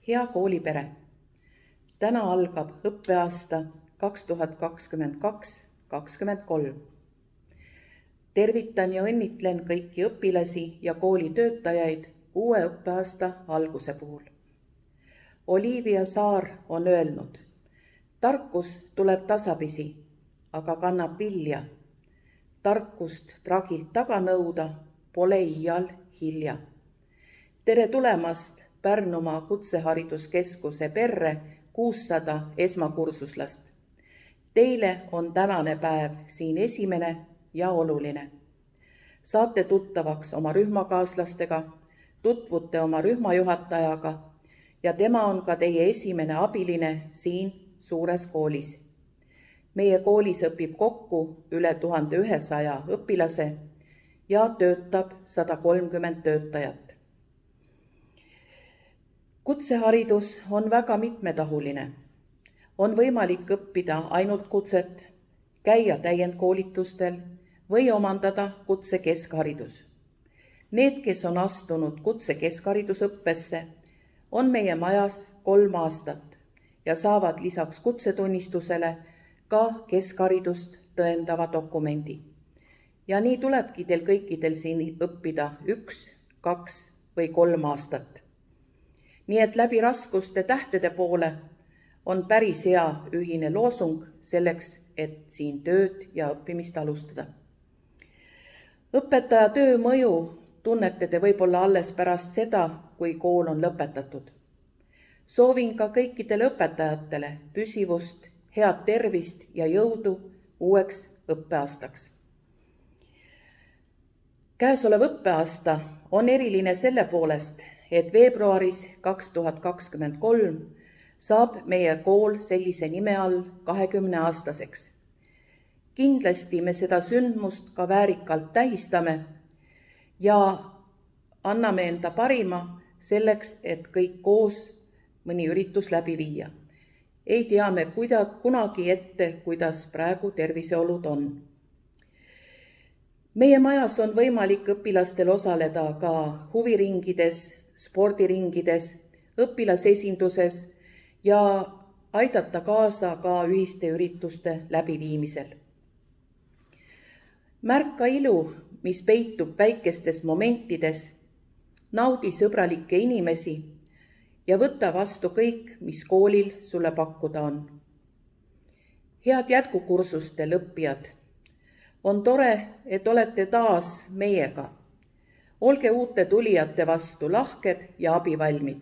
Hea koolipere! Täna algab õppeaasta 2022-2023. Tervitan ja õnnitlen kõiki õpilasi ja koolitöötajaid uue õppeaasta alguse puhul. Olivia Saar on öelnud, tarkus tuleb tasapisi, aga kannab vilja. Tarkust tragilt taga nõuda pole iial hilja. Tere tulemast Pärnumaa Kutsehariduskeskuse perre 600 esmakursuslast. Teile on tänane päev siin esimene ja oluline. Saate tuttavaks oma rühmakaaslastega, tutvute oma rühmajuhatajaga ja tema on ka teie esimene abiline siin suures koolis. Meie koolis õpib kokku üle 1100 õpilase ja töötab 130 töötajat. Kutseharidus on väga mitmetahuline. On võimalik õppida ainult kutset, käia täiendkoolitustel või omandada kutsekeskharidus. Need, kes on astunud kutsekeskharidusõppesse, on meie majas 3 aastat ja saavad lisaks kutsetunnistusele ka keskharidust tõendava dokumendi. Ja nii tulebki teil kõikidel siin õppida 1, 2 või 3 aastat. Nii et läbi raskuste tähtede poole on päris hea ühine loosung selleks, et siin tööd ja õppimist alustada. Õpetaja töö mõju tunnete te võib-olla alles pärast seda, kui kool on lõpetatud. Soovin ka kõikidele õpetajatele püsivust, head tervist ja jõudu uueks õppeaastaks. Käesolev õppeaasta on eriline selle poolest, et veebruaris 2023 saab meie kool sellise nime all 20-aastaseks. Kindlasti me seda sündmust ka väärikalt tähistame ja anname enda parima selleks, et kõik koos mõni üritus läbi viia. Ei tea me kunagi ette, kuidas praegu terviseolud on. Meie majas on võimalik õpilastel osaleda ka huviringides, spordiringides, õpilasesinduses ja aidata kaasa ka ühiste ürituste läbiviimisel. Märka ilu, mis peitub väikestes momentides, naudi sõbralikke inimesi ja võta vastu kõik, mis koolil sulle pakkuda on. Head jätkukursustel õppijad, on tore, et olete taas meiega. Olge uute tulijate vastu lahked ja abivalmid.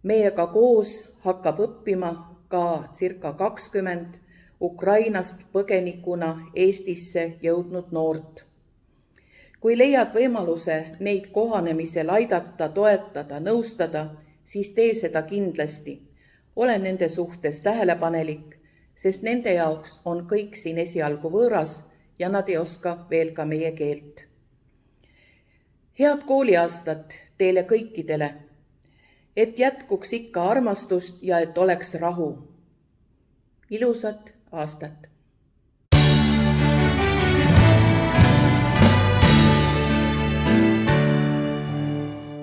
Meiega koos hakkab õppima ka circa 20 Ukrainast põgenikuna Eestisse jõudnud noort. Kui leiad võimaluse neid kohanemisel aidata, toetada, nõustada, siis tee seda kindlasti. Ole nende suhtes tähelepanelik, sest nende jaoks on kõik siin esialgu võõras ja nad ei oska veel ka meie keelt. Head kooliaastat teile kõikidele, et jätkuks ikka armastust ja et oleks rahu. Ilusat aastat!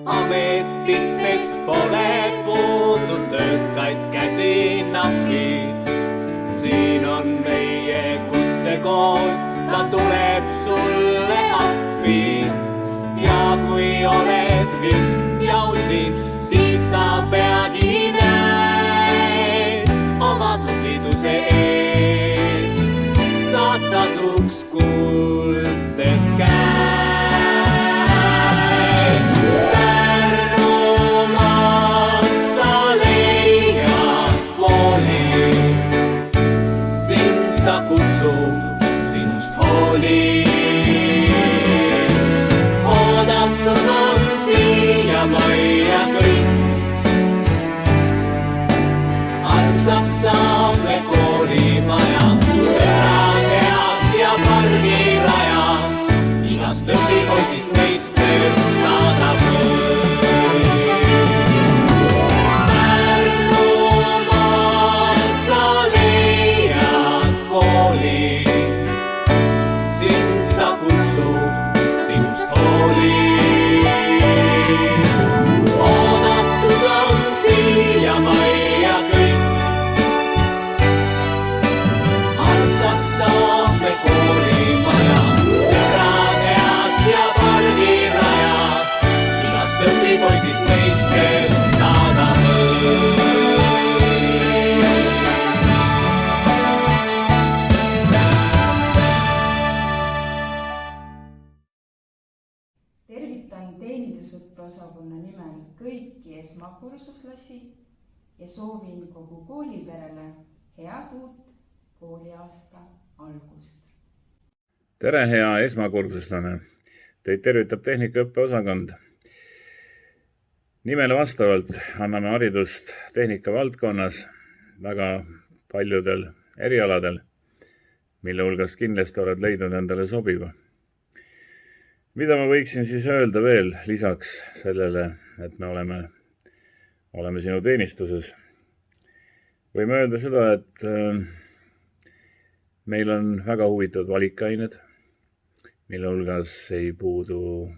Ametitest pole puudu töökaid käsi napi. Siin on meie kutsekool, ta tuleb sulle appi. Ja kui oled vilk ja usin, siis sa peagi näed oma tubliduse eest. Saad tasuks kuldsed käed. Pärnumaal sa leiad kooli, sind ta kutsub, sinust hooli. Maia kõik. Armsaks saab me koolimaja, sõbrad head ja pargiraja. Igast koolipoisist meister saada mõõn. Tervitan teenindusõppeosakonna nimel kõiki esmakursuslasi ja soovin kogu kooliperele head uut kooliaasta algust. Tere, hea esmakursuslane! Teid tervitab tehnikaõppeosakond. Nimele vastavalt anname haridust tehnika valdkonnas väga paljudel erialadel, mille hulgas kindlasti oled leidnud endale sobiva. Mida ma võiksin siis öelda veel lisaks sellele, et me oleme sinu teenistuses? Võime öelda seda, et meil on väga huvitavad valikained, mille hulgas ei puudu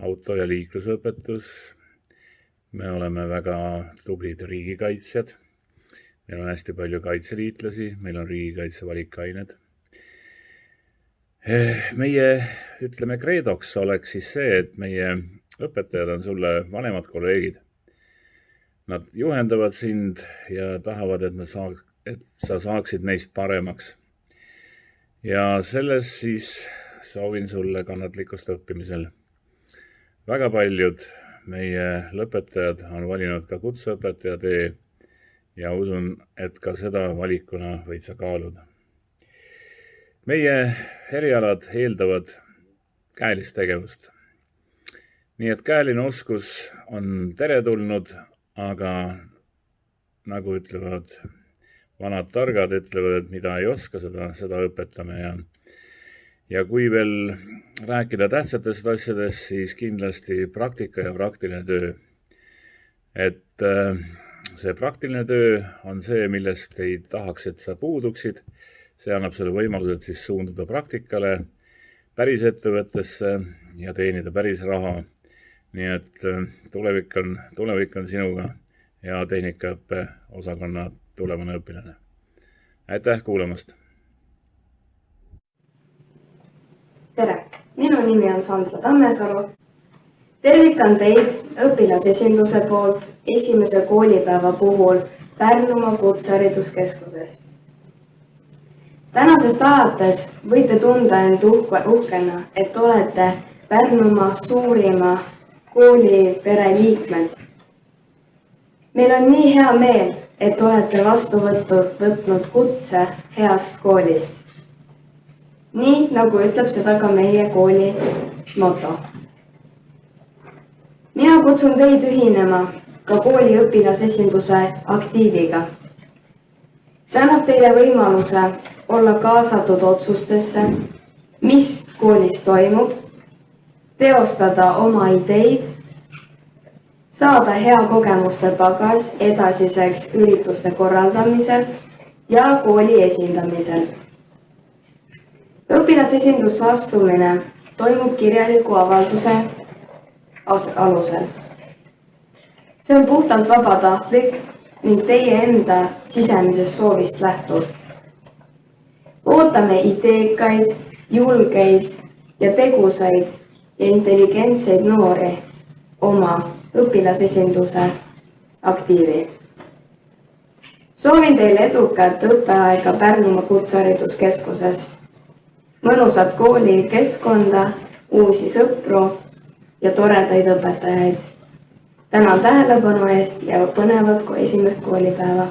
auto- ja liiklusõpetus. Me oleme väga tublid riigikaitsjad. Meil on hästi palju kaitseliitlasi, meil on riigikaitse valikained. Meie, ütleme, kreedoks oleks siis see, et meie õpetajad on sulle vanemad kolleegid. Nad juhendavad sind ja tahavad, et sa saaksid neist paremaks. Ja selles siis soovin sulle kannatlikkust õppimisel. Väga paljud meie lõpetajad on valinud ka kutseõpetaja tee ja usun, et ka seda valikuna võid sa kaaluda. Meie erialad eeldavad käelist tegevust. Nii et käeline oskus on teretulnud, aga nagu ütlevad vanad targad, ütlevad, et mida ei oska, seda õpetame. Ja kui veel rääkida tähtsatest asjadest, siis kindlasti praktika ja praktiline töö. Et see praktiline töö on see, millest ei tahaks, et sa puuduksid. See annab selle võimalused siis suunduda praktikale, päris ettevõttesse ja teenida päris raha. Nii et tulevik on sinuga ja tehnikaõppe osakonna tulevane õpilane. Aitäh kuulamast! Tere! Minu nimi on Sandra Tammesalu. Tervitan teid õpilasesinduse poolt esimese koolipäeva puhul Pärnumaa Kutsehariduskeskuses. Tänasest alates võite tunda end uhkena, et olete Pärnumaa suurima koolipere liikmed. Meil on nii hea meel, et olete vastu võtnud kutse heast koolist. Nii nagu ütleb seda ka meie kooli moto. Mina kutsun teid ühinema ka kooli õpilasesinduse aktiiviga. See annab teile võimaluse olla kaasatud otsustesse, mis koolis toimub, teostada oma ideid, saada hea kogemuste pagas edasiseks ürituste korraldamisel ja kooli esindamisel. Õpilasesindusse astumine toimub kirjaliku avalduse alusel. See on puhtalt vabatahtlik ning teie enda sisemisest soovist lähtub. Ootame ideekaid, julgeid ja tegusaid ja intelligentseid noori oma õpilasesinduse aktiivi. Soovin teile edukat õppeaega Pärnumaa Kutsehariduskeskuses, mõnusat kooli keskkonda, uusi sõpru ja toredaid õpetajaid. Tänan tähelepanu eest ja põnevat esimest koolipäeva!